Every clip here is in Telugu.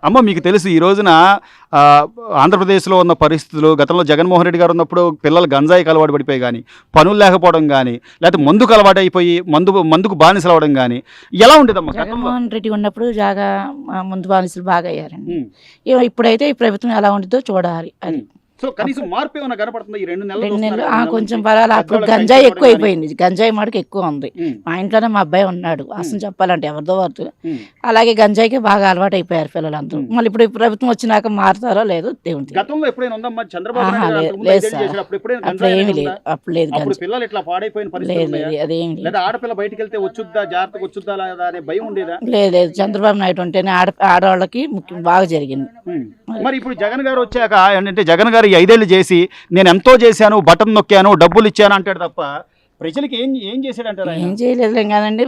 అమ్మ మీకు తెలుసు ఈ రోజున ఆంధ్రప్రదేశ్లో ఉన్న పరిస్థితులు గతంలో జగన్మోహన్ రెడ్డి గారు ఉన్నప్పుడు పిల్లలు గంజాయికి అలవాటు పడిపోయి కానీ పనులు లేకపోవడం కానీ లేకపోతే మందుకు అలవాటు అయిపోయి మందుకు బానిసలు అవ్వడం కానీ ఎలా ఉండేదమ్మా గతంలో? జగన్మోహన్ రెడ్డి ఉన్నప్పుడు జాగా ముందు బానిసలు బాగా అయ్యారండి. ఉమ్. ఇప్పుడైతే ఈ ప్రభుత్వం ఎలా ఉండిద్దో చూడాలి. అది సో కనీసం మార్పు ఏమైనా కనపడుతుంది ఈ 2 నెలలు 2 నెలలు చూస్తున్నారా? కొంచెం పర్వాలేదు. అప్పుడు పెద్దోళ్ళకి గంజాయి పెంచుకోవడం ఎక్కువ అయిపోయింది. గంజాయి మటుకు ఎక్కువ ఉంది. ఉమ్. మా ఇంట్లోనే మా అబ్బాయి ఉన్నాడు. అసలు చెప్పాలంటే ఎవరిదో వారు ఉమ్. అలాగే గంజాయికి బాగా అలవాటు అయిపోయారు పిల్లలందరూ. మళ్ళీ ఇప్పుడు ఈ ప్రభుత్వం వచ్చినాక మారుతారో లేదో దేవుడి గతంలో ఎప్పుడైనా ఉందమ్మా చంద్రబాబు ఆహా, నాయుడు గారు లేదు, అంతకుముందు లేదు 5 ఏళ్ళు సార్. చేశారు. అప్పుడు ఎప్పుడైనా అప్పుడు గంజాయి ఏమీ అనేది లేదు. ఉందా? అప్పుడు లేదు అప్పుడు గంజాయి. పిల్లలు ఇట్లా పాడైపోయిన పరిస్థితులు లేదు ఉన్నాయా? లేదు అదేం లేదు. లేదా ఆడపిల్ల బయటికి వెళ్తే వచ్చుద్దా జాగ్రత్తగా వచ్చుద్దా లేదా అనే భయం ఉండేదా? లేదు లేదు చంద్రబాబు నాయుడు ఉంటేనే ఆడవాళ్ళకి ముఖ్యం బాగా జరిగింది. ఉమ్. మరి ఇప్పుడు జగన్ గారు వచ్చాక ఏంటంటే జగన్ గారు ఈ 5 ఏళ్ళు చేసి నేను ఎంతో చేశాను, బటన్ నొక్కాను, డబ్బులు ఇచ్చాను అంటాడు తప్ప ప్రజలకి ఏం చేశాడంటారు ఆయన? ఏం చేయలేదు కాదండి.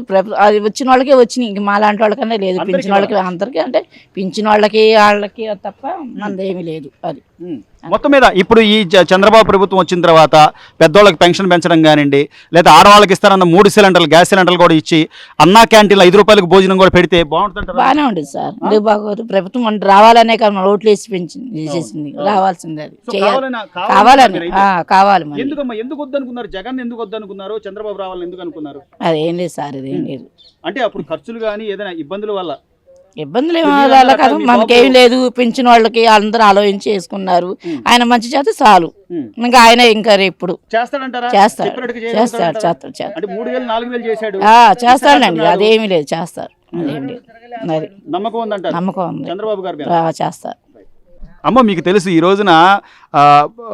అది వచ్చిన వాళ్ళకే వచ్చినాయి. ఇంక మా లాంటి వాళ్ళకన్నా లేదు. అందరికీ పింఛన్ వాళ్ళకి అందరికీ అంటే పింఛన్ వాళ్ళకి వాళ్ళకి తప్ప మనదేమీ లేదు. అది ఉమ్. మొత్తం మీద ఇప్పుడు ఈ చంద్రబాబు ప్రభుత్వం వచ్చిన తర్వాత పెద్దోళ్ళకి పెన్షన్ పెంచడం కానివ్వండి, లేదా ఆడవాళ్ళకి ఇస్తారన్న 3 సిలిండర్లు గ్యాస్ సిలిండర్లు కూడా ఇచ్చి అన్నా క్యాంటీన్లో 5 రూపాయలకు భోజనం కూడా పెడితే బాగుంటుంటారు. బాగానే ఉండేది సార్. ఎందుకు బాగోదు? ప్రభుత్వం రావాలనే కాదు మన ఓట్లు వేసి పెంచింది చేసింది. రావాల్సింది అది చేయాలి. కావాలని కావాలి మరి. ఎందుకు వద్దనుకున్నారు? జగన్ ఎందుకు వద్దనుకున్నారు? చంద్రబాబు రావాలని ఎందుకు అనుకున్నారు? అదేం లేదు సార్. ఇదేం లేదు. అంటే అప్పుడు ఖర్చులు కానీ ఏదైనా ఇబ్బందుల వల్ల ఇబ్బందులు ఏమో అలా కాదు. మనకేం లేదు. పెంచిన వాళ్ళకి అందరూ ఆలోచించి వేసుకున్నారు. ఆయన మంచి చేత చాలు. ఇంకా ఆయన ఇంకా రేపు చేస్తాడంటారా? చేస్తాడు చెప్పినట్టుగా చేస్తాడు చేయగలుగుతాడంటారా? చేస్తాడు అంటే 3000 4000 చేశాడు. చేస్తాడండి. అదేమీ లేదు. చేస్తారు. అదేం లేదు. అది నమ్మకం ఉందంటారు నమ్మకం ఉంది. చంద్రబాబు గారి మీద. చేస్తారు. అమ్మ మీకు తెలుసు ఈ రోజున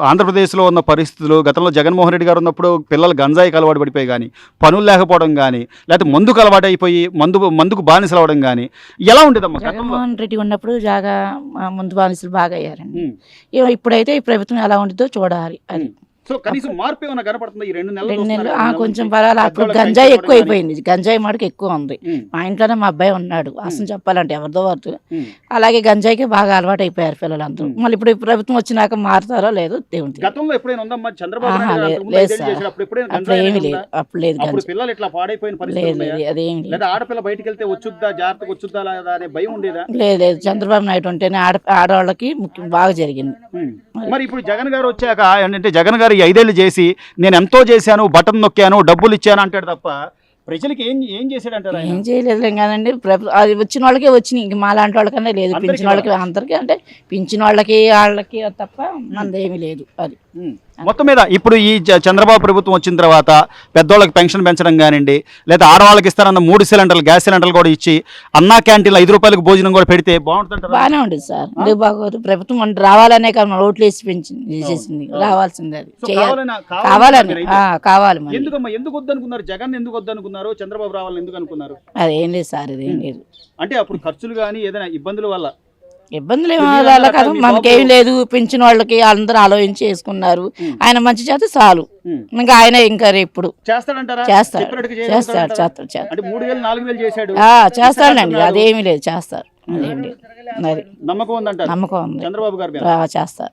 ఆంధ్రప్రదేశ్లో ఉన్న పరిస్థితులు గతంలో జగన్మోహన్ రెడ్డి గారు ఉన్నప్పుడు పిల్లలు గంజాయికి అలవాటు పడిపోయి కానీ పనులు లేకపోవడం కానీ లేకపోతే మందుకు అలవాటు అయిపోయి మందుకు బానిసలు అవ్వడం కానీ ఎలా ఉండేదమ్మా గతంలో? జగన్మోహన్ రెడ్డి ఉన్నప్పుడు జాగా ముందు బానిసలు బాగా అయ్యారండి. ఉమ్. ఇప్పుడైతే ఈ ప్రభుత్వం ఎలా ఉండిద్దో చూడాలి. అది సో కనీసం మార్పు ఏమైనా కనపడుతుంది ఈ 2 నెలలు 2 నెలలు చూస్తున్నారా? కొంచెం పర్వాలేదు. అప్పుడు పెద్దోళ్ళకి గంజాయి ఎక్కువ పెంచుకోవడం అయిపోయింది. గంజాయి మటుకు ఎక్కువ ఉంది. ఉమ్. మా ఇంట్లోనే మా అబ్బాయి ఉన్నాడు. అసలు చెప్పాలంటే ఎవరిదో వారు ఉమ్. అలాగే గంజాయికి బాగా అలవాటు అయిపోయారు పిల్లలందరూ. మళ్ళీ ఇప్పుడు ఈ ప్రభుత్వం వచ్చినాక మారుతారో లేదో దేవుడి గతంలో ఎప్పుడైనా ఉందమ్మా చంద్రబాబు ఆహా, నాయుడు గారు లేదు, అంతకుముందు లేదు 5 ఏళ్ళు సార్. చేశారు. అప్పుడు ఎప్పుడైనా అప్పుడు గంజాయి ఏమీ అనేది లేదు. ఉందా? అప్పుడు లేదు అప్పుడు గంజాయి. పిల్లలు ఇట్లా పాడైపోయిన పరిస్థితులు లేదు ఉన్నాయా? లేదు అదేం లేదు. లేదా ఆడపిల్ల బయటికి వెళ్తే వచ్చుద్దా జాగ్రత్తగా వచ్చుద్దా లేదా అనే భయం ఉండేదా? లేదు లేదు చంద్రబాబు నాయుడు ఉంటేనే ఆడవాళ్ళకి ముఖ్యం బాగా జరిగింది. ఉమ్. మరి ఇప్పుడు జగన్ గారు వచ్చాక ఏంటంటే జగన్ గారు ఈ 5 ఏళ్ళు చేసి నేను ఎంతో చేశాను, బటన్ నొక్కాను, డబ్బులు ఇచ్చాను అంటాడు తప్ప ప్రజలకి ఏం చేశాడంటారు ఆయన? ఏం చేయలేదు కాదండి. అది వచ్చిన వాళ్ళకే వచ్చినాయి. ఇంక మా లాంటి వాళ్ళకన్నా లేదు. అందరికీ పింఛన్ వాళ్ళకి అందరికీ అంటే పింఛన్ వాళ్ళకి వాళ్ళకి తప్ప మనదేమీ లేదు. అది ఉమ్. మొత్తం మీద ఇప్పుడు ఈ చంద్రబాబు ప్రభుత్వం వచ్చిన తర్వాత పెద్దోళ్ళకి పెన్షన్ పెంచడం కానివ్వండి, లేదా ఆడవాళ్ళకి ఇస్తారన్న 3 సిలిండర్లు గ్యాస్ సిలిండర్లు కూడా ఇచ్చి అన్నా క్యాంటీన్లో 5 రూపాయలకు భోజనం కూడా పెడితే బాగుంటుంటారు. బాగానే ఉండేది సార్. ఎందుకు బాగోదు? ప్రభుత్వం రావాలనే కాదు మన ఓట్లు వేసి పెంచింది చేసింది. రావాల్సింది అది చేయాలి. కావాలని కావాలి మరి. ఎందుకు వద్దనుకున్నారు? జగన్ ఎందుకు వద్దనుకున్నారు? చంద్రబాబు రావాలని ఎందుకు అనుకున్నారు? అదేం లేదు సార్. ఇదేం లేదు. అంటే అప్పుడు ఖర్చులు కానీ ఏదైనా ఇబ్బందుల వల్ల ఇబ్బందులు ఏమో అలా కాదు. మనకేం లేదు. పెంచిన వాళ్ళకి అందరూ ఆలోచించి వేసుకున్నారు. ఆయన మంచి చేత చాలు. ఇంకా ఆయన ఇంకా రేపు చేస్తాడంటారా? చేస్తాడు చెప్పినట్టుగా చేస్తాడు చేయగలుగుతాడంటారా? చేస్తాడు అంటే 3000 4000 చేశాడు. చేస్తాడండి. అదేమీ లేదు. చేస్తారు. అదేం లేదు. అది నమ్మకం ఉందంటారు నమ్మకం ఉంది. చంద్రబాబు గారి మీద. చేస్తారు.